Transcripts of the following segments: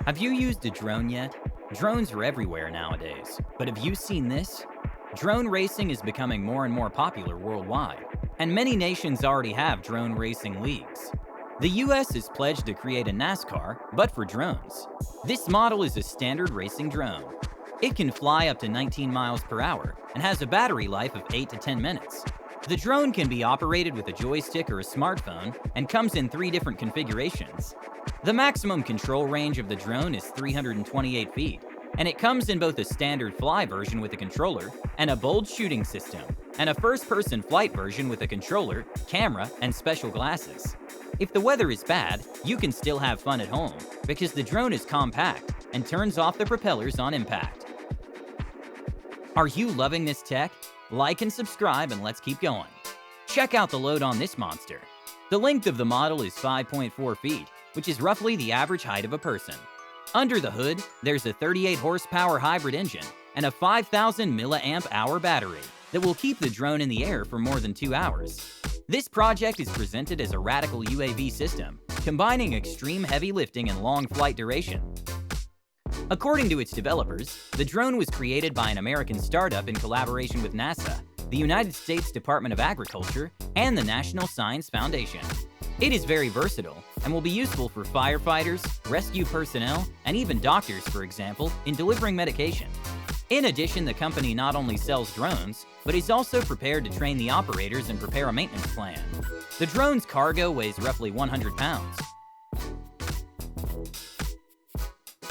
Have you used a drone yet? Drones are everywhere nowadays, but have you seen this? Drone racing is becoming more and more popular worldwide, and many nations already have drone racing leagues. The US is pledged to create a NASCAR, but for drones. This model is a standard racing drone. It can fly up to 19 miles per hour and has a battery life of 8 to 10 minutes. The drone can be operated with a joystick or a smartphone and comes in 3 different configurations. The maximum control range of the drone is 328 feet, and it comes in both a standard fly version with a controller and a bold shooting system, and a first-person flight version with a controller, camera, and special glasses. If the weather is bad, you can still have fun at home because the drone is compact and turns off the propellers on impact. Are you loving this tech? Like and subscribe, and let's keep going. Check out the load on this monster. The length of the model is 5.4 feet, which is roughly the average height of a person. Under the hood, there's a 38 horsepower hybrid engine and a 5,000 milliamp hour battery that will keep the drone in the air for more than 2 hours. This project is presented as a radical UAV system, combining extreme heavy lifting and long flight duration. According to its developers, the drone was created by an American startup in collaboration with NASA, the United States Department of Agriculture, and the National Science Foundation. It is very versatile and will be useful for firefighters, rescue personnel, and even doctors, for example, in delivering medication. In addition, the company not only sells drones, but is also prepared to train the operators and prepare a maintenance plan. The drone's cargo weighs roughly 100 pounds.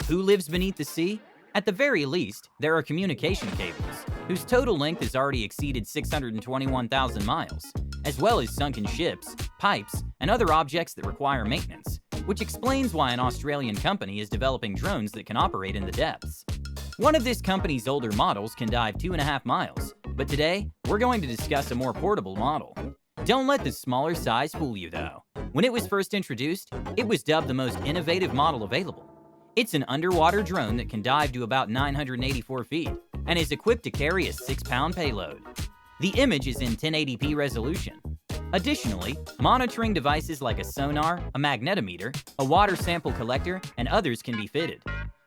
Who lives beneath the sea? At the very least, there are communication cables, whose total length has already exceeded 621,000 miles, as well as sunken ships, pipes, and other objects that require maintenance, which explains why an Australian company is developing drones that can operate in the depths. One of this company's older models can dive 2.5 miles, but today, we're going to discuss a more portable model. Don't let the smaller size fool you though. When it was first introduced, it was dubbed the most innovative model available. It's an underwater drone that can dive to about 984 feet and is equipped to carry a 6-pound payload. The image is in 1080p resolution. Additionally, monitoring devices like a sonar, a magnetometer, a water sample collector, and others can be fitted.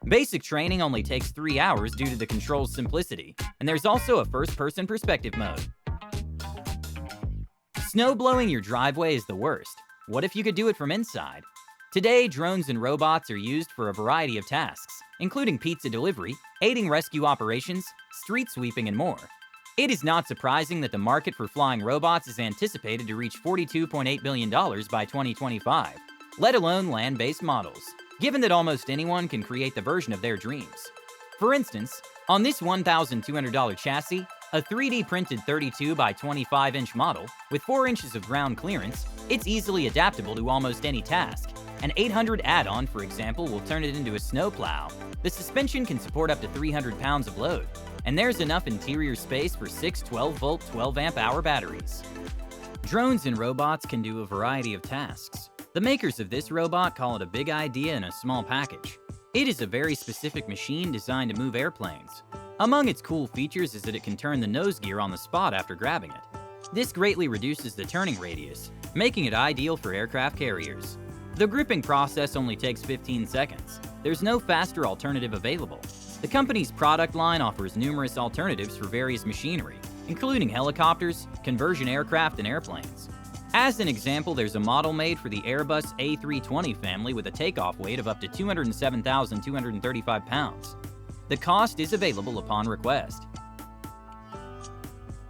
Basic training only takes 3 hours due to the control's simplicity, and there's also a first-person perspective mode. Snow blowing your driveway is the worst. What if you could do it from inside? Today, drones and robots are used for a variety of tasks, including pizza delivery, aiding rescue operations, street sweeping, and more. It is not surprising that the market for flying robots is anticipated to reach $42.8 billion by 2025, let alone land-based models, given that almost anyone can create the version of their dreams. For instance, on this $1,200 chassis, a 3D printed 32 by 25 inch model with 4 inches of ground clearance, it's easily adaptable to almost any task. An 800 add-on, for example, will turn it into a snowplow. The suspension can support up to 300 pounds of load, and there's enough interior space for 6 12-volt, 12-amp-hour batteries. Drones and robots can do a variety of tasks. The makers of this robot call it a big idea in a small package. It is a very specific machine designed to move airplanes. Among its cool features is that it can turn the nose gear on the spot after grabbing it. This greatly reduces the turning radius, making it ideal for aircraft carriers. The gripping process only takes 15 seconds. There's no faster alternative available. The company's product line offers numerous alternatives for various machinery, including helicopters, conversion aircraft, and airplanes. As an example, there's a model made for the Airbus A320 family with a takeoff weight of up to 207,235 pounds. The cost is available upon request.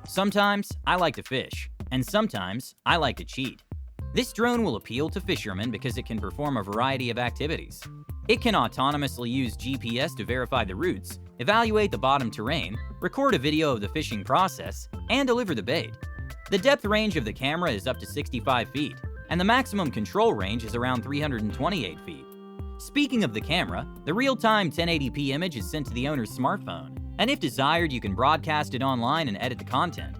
Sometimes I like to fish, and sometimes I like to cheat. This drone will appeal to fishermen because it can perform a variety of activities. It can autonomously use GPS to verify the routes, evaluate the bottom terrain, record a video of the fishing process, and deliver the bait. The depth range of the camera is up to 65 feet, and the maximum control range is around 328 feet. Speaking of the camera, the real-time 1080p image is sent to the owner's smartphone, and if desired, you can broadcast it online and edit the content.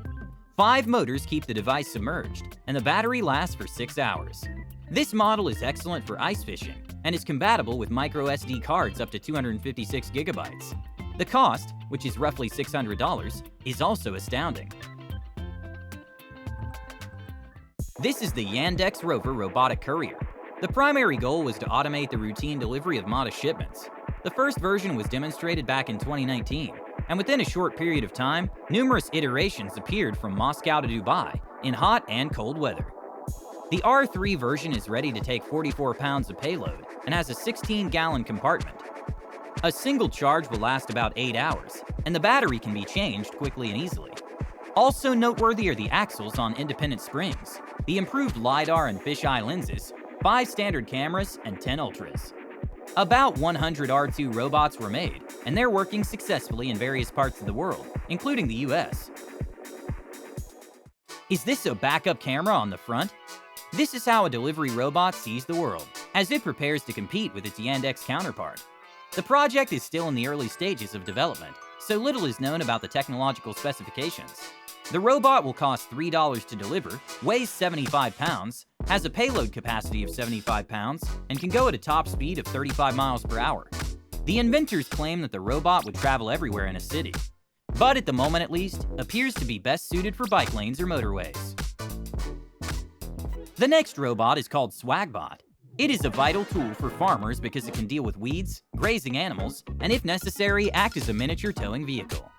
5 motors keep the device submerged, and the battery lasts for 6 hours. This model is excellent for ice fishing and is compatible with micro SD cards up to 256 gigabytes. The cost, which is roughly $600, is also astounding. This is the Yandex Rover robotic courier. The primary goal was to automate the routine delivery of modest shipments. The first version was demonstrated back in 2019, and within a short period of time, numerous iterations appeared from Moscow to Dubai in hot and cold weather. The R3 version is ready to take 44 pounds of payload and has a 16-gallon compartment. A single charge will last about 8 hours, and the battery can be changed quickly and easily. Also noteworthy are the axles on independent springs, the improved LiDAR and fisheye lenses, 5 standard cameras, and 10 ultras. About 100 R2 robots were made, and they're working successfully in various parts of the world, including the US. Is this a backup camera on the front? This is how a delivery robot sees the world, as it prepares to compete with its Yandex counterpart. The project is still in the early stages of development, so little is known about the technological specifications. The robot will cost $3 to deliver, weighs 75 pounds, has a payload capacity of 75 pounds, and can go at a top speed of 35 miles per hour. The inventors claim that the robot would travel everywhere in a city, but at the moment at least, appears to be best suited for bike lanes or motorways. The next robot is called Swagbot. It is a vital tool for farmers because it can deal with weeds, grazing animals, and if necessary, act as a miniature towing vehicle.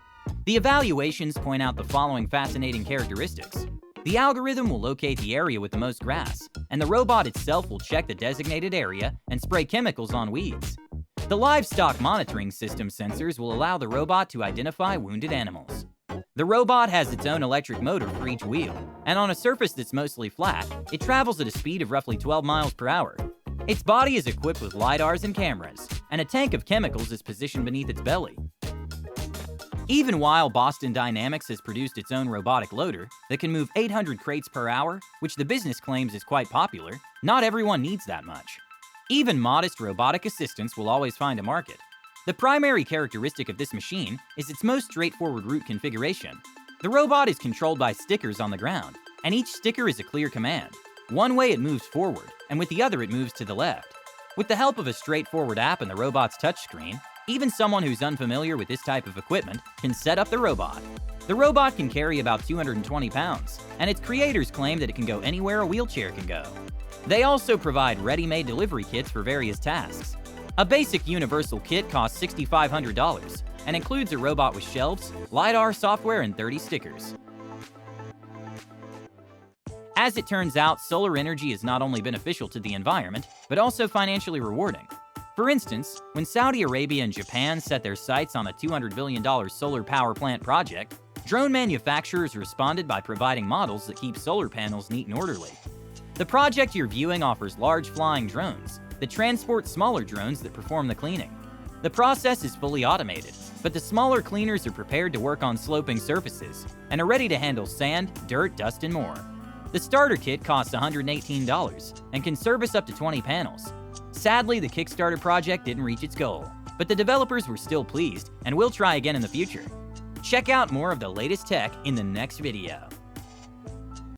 The evaluations point out the following fascinating characteristics. The algorithm will locate the area with the most grass, and the robot itself will check the designated area and spray chemicals on weeds. The livestock monitoring system sensors will allow the robot to identify wounded animals. The robot has its own electric motor for each wheel, and on a surface that's mostly flat, it travels at a speed of roughly 12 miles per hour. Its body is equipped with LiDARs and cameras, and a tank of chemicals is positioned beneath its belly. Even while Boston Dynamics has produced its own robotic loader that can move 800 crates per hour, which the business claims is quite popular, not everyone needs that much. Even modest robotic assistants will always find a market. The primary characteristic of this machine is its most straightforward route configuration. The robot is controlled by stickers on the ground, and each sticker is a clear command. One way it moves forward, and with the other it moves to the left. With the help of a straightforward app and the robot's touchscreen, even someone who's unfamiliar with this type of equipment can set up the robot. The robot can carry about 220 pounds, and its creators claim that it can go anywhere a wheelchair can go. They also provide ready-made delivery kits for various tasks. A basic universal kit costs $6,500 and includes a robot with shelves, LiDAR software, and 30 stickers. As it turns out, solar energy is not only beneficial to the environment, but also financially rewarding. For instance, when Saudi Arabia and Japan set their sights on a $200 billion solar power plant project, drone manufacturers responded by providing models that keep solar panels neat and orderly. The project you're viewing offers large flying drones that transport smaller drones that perform the cleaning. The process is fully automated, but the smaller cleaners are prepared to work on sloping surfaces and are ready to handle sand, dirt, dust, and more. The starter kit costs $118 and can service up to 20 panels. Sadly, the Kickstarter project didn't reach its goal, but the developers were still pleased and will try again in the future. Check out more of the latest tech in the next video.